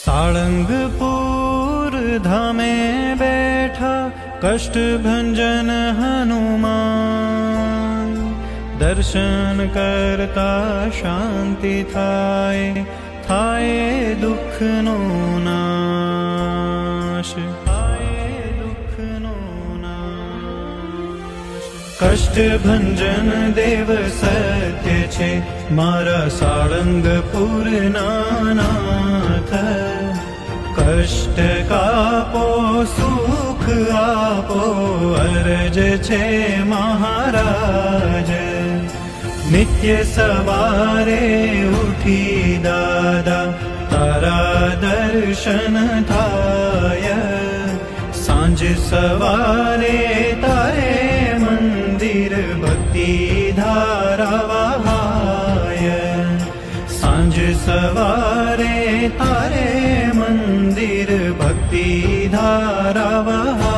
साळंगपुर धामे बैठा कष्टभंजन हनुमान, दर्शन करता शांति थाय, थाय दुखनो नाश, थाय दुखनो नाश। कष्टभंजन देव सत्य छे, मारा साळंगपुर नाथ। कष्ट कापो सुख आपो, अरज छे महाराज। नित्य सवारे उठी दादा, तारा दर्शन थाय। सांज सवारे तारे मंदिर भक्ति धारा वहाय। सांज सवारे तारे मंदिर भक्ति धारा वहाय।